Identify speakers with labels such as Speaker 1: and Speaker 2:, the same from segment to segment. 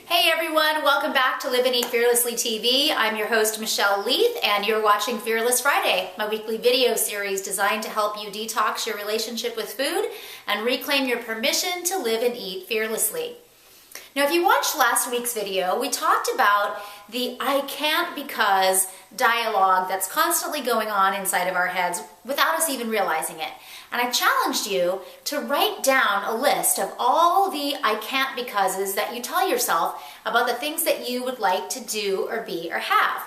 Speaker 1: Hey everyone, welcome back to Live and Eat Fearlessly TV. I'm your host Michelle Leith and you're watching Fearless Friday, my weekly video series designed to help you detox your relationship with food and reclaim your permission to live and eat fearlessly. Now if you watched last week's video, we talked about the I can't because dialogue that's constantly going on inside of our heads without us even realizing it. And I challenged you to write down a list of all the I can't becauses that you tell yourself about the things that you would like to do or be or have.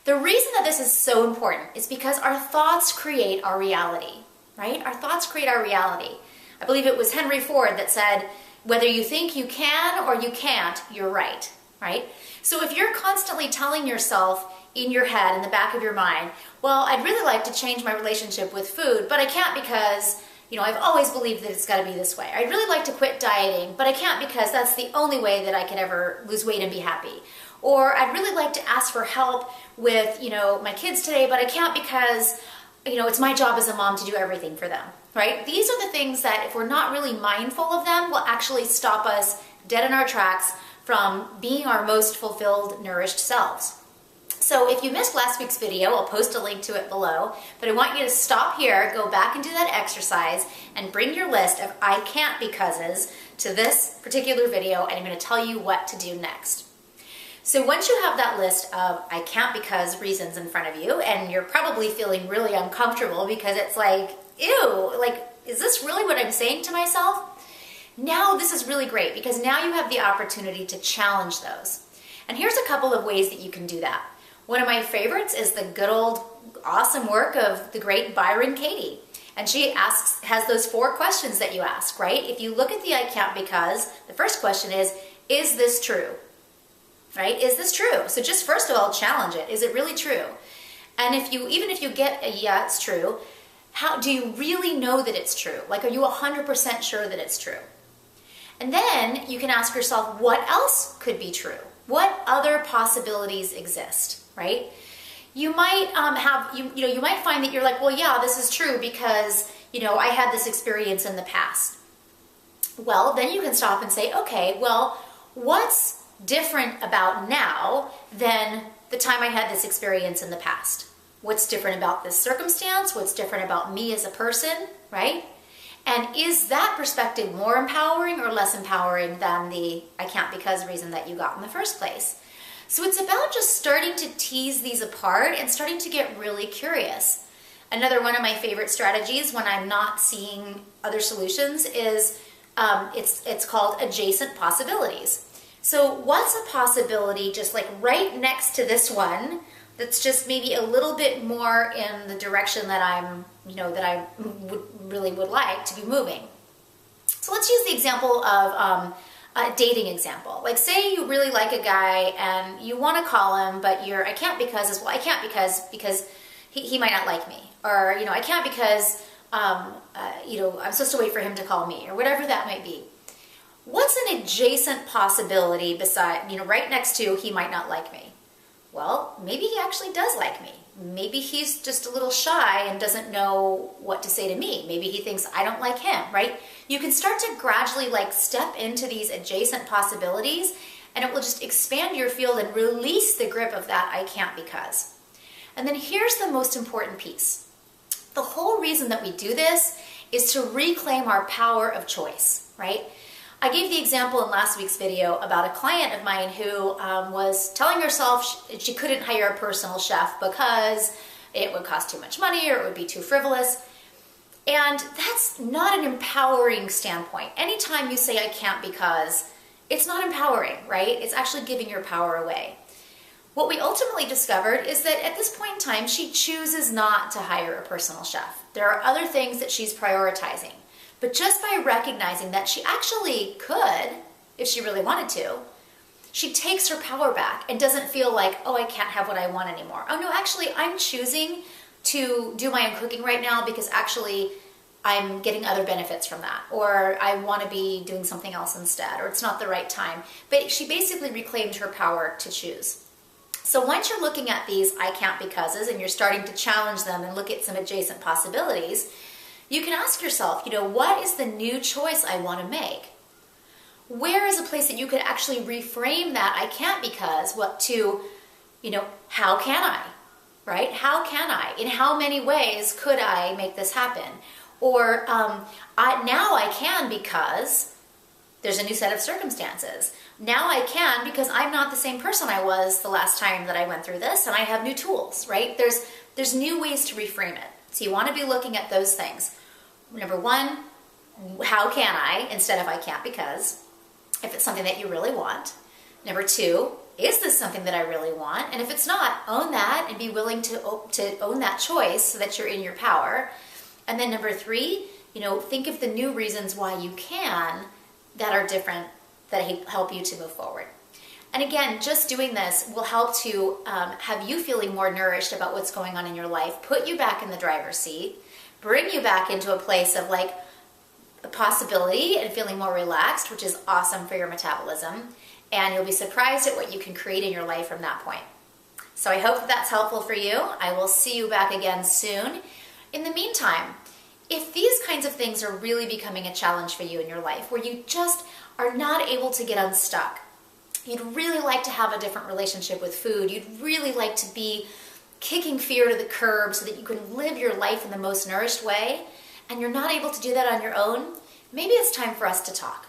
Speaker 1: The reason that this is so important is because our thoughts create our reality, right? Our thoughts create our reality. I believe it was Henry Ford that said, whether you think you can or you can't, you're right, right? So if you're constantly telling yourself in your head, in the back of your mind, well, I'd really like to change my relationship with food, but I can't because, I've always believed that it's got to be this way. I'd really like to quit dieting, but I can't because that's the only way that I could ever lose weight and be happy. Or I'd really like to ask for help with, my kids today, but I can't because, it's my job as a mom to do everything for them, right? These are the things that if we're not really mindful of them will actually stop us dead in our tracks from being our most fulfilled, nourished selves. So if you missed last week's video, I'll post a link to it below, but I want you to stop here, go back and do that exercise, and bring your list of I can't becauses to this particular video, and I'm going to tell you what to do next. So once you have that list of I can't because reasons in front of you, and you're probably feeling really uncomfortable because it's like, ew, is this really what I'm saying to myself? Now this is really great because now you have the opportunity to challenge those. And here's a couple of ways that you can do that. One of my favorites is the good old awesome work of the great Byron Katie. And she has those 4 questions that you ask, right? If you look at the I can't because, the first question is this true? Right? Is this true? So just first of all, challenge it. Is it really true? And even if you get a yeah, it's true, how do you really know that it's true? Are you 100% sure that it's true? And then you can ask yourself, what else could be true? What other possibilities exist? Right? You might you might find that you're like, well, yeah, this is true because, I had this experience in the past. Well, then you can stop and say, okay, well, what's different about now than the time I had this experience in the past? What's different about this circumstance? What's different about me as a person, right? And is that perspective more empowering or less empowering than the I can't because reason that you got in the first place? So it's about just starting to tease these apart and starting to get really curious. Another one of my favorite strategies when I'm not seeing other solutions is it's called adjacent possibilities. So what's a possibility just right next to this one that's just maybe a little bit more in the direction that I would like to be moving? So let's use the example of a dating example. Say you really like a guy and you want to call him, but I can't because he might not like me, or I can't because I'm supposed to wait for him to call me, or whatever that might be. What's an adjacent possibility beside right next to he might not like me? Well, maybe he actually does like me. Maybe he's just a little shy and doesn't know what to say to me. Maybe he thinks I don't like him, right? You can start to gradually step into these adjacent possibilities, and it will just expand your field and release the grip of that I can't because. And then here's the most important piece. The whole reason that we do this is to reclaim our power of choice, right? I gave the example in last week's video about a client of mine who was telling herself she couldn't hire a personal chef because it would cost too much money or it would be too frivolous. And that's not an empowering standpoint. Anytime you say I can't because, it's not empowering, right? It's actually giving your power away. What we ultimately discovered is that at this point in time, she chooses not to hire a personal chef. There are other things that she's prioritizing. But just by recognizing that she actually could, if she really wanted to, she takes her power back and doesn't feel like, oh, I can't have what I want anymore. Oh no, actually, I'm choosing to do my own cooking right now because actually I'm getting other benefits from that, or I want to be doing something else instead, or it's not the right time. But she basically reclaimed her power to choose. So once you're looking at these I can't becauses and you're starting to challenge them and look at some adjacent possibilities, you can ask yourself, what is the new choice I want to make? where is a place that you could actually reframe that I can't because, to, how can I, right? How can I? In how many ways could I make this happen? Or now I can because there's a new set of circumstances. Now I can because I'm not the same person I was the last time that I went through this, and I have new tools, right? There's new ways to reframe it. So you want to be looking at those things. Number one, how can I instead of I can't because, if it's something that you really want. Number two, is this something that I really want? And if it's not, own that and be willing to own that choice so that you're in your power. And then number three, think of the new reasons why you can that are different, that help you to move forward. And again, just doing this will help to have you feeling more nourished about what's going on in your life, put you back in the driver's seat, bring you back into a place of like a possibility and feeling more relaxed, which is awesome for your metabolism. And you'll be surprised at what you can create in your life from that point. So I hope that that's helpful for you. I will see you back again soon. In the meantime, if these kinds of things are really becoming a challenge for you in your life, where you just are not able to get unstuck, you'd really like to have a different relationship with food, you'd really like to be kicking fear to the curb so that you can live your life in the most nourished way, and you're not able to do that on your own, maybe it's time for us to talk.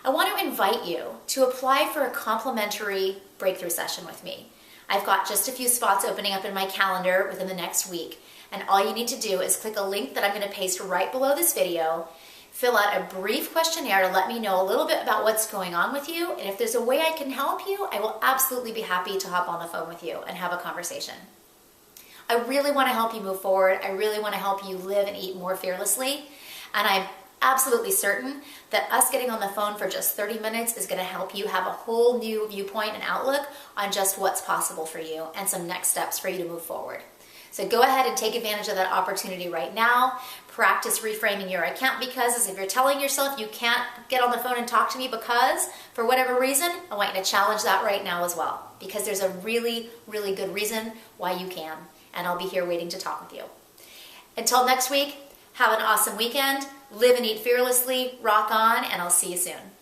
Speaker 1: I want to invite you to apply for a complimentary breakthrough session with me. I've got just a few spots opening up in my calendar within the next week, and all you need to do is click a link that I'm going to paste right below this video, fill out a brief questionnaire to let me know a little bit about what's going on with you, and if there's a way I can help you, I will absolutely be happy to hop on the phone with you and have a conversation. I really want to help you move forward. I really want to help you live and eat more fearlessly, and I'm absolutely certain that us getting on the phone for just 30 minutes is going to help you have a whole new viewpoint and outlook on just what's possible for you and some next steps for you to move forward. So go ahead and take advantage of that opportunity right now. Practice reframing your I can't because, as if you're telling yourself you can't get on the phone and talk to me because, for whatever reason, I want you to challenge that right now as well, because there's a really, really good reason why you can, and I'll be here waiting to talk with you. Until next week, have an awesome weekend, live and eat fearlessly, rock on, and I'll see you soon.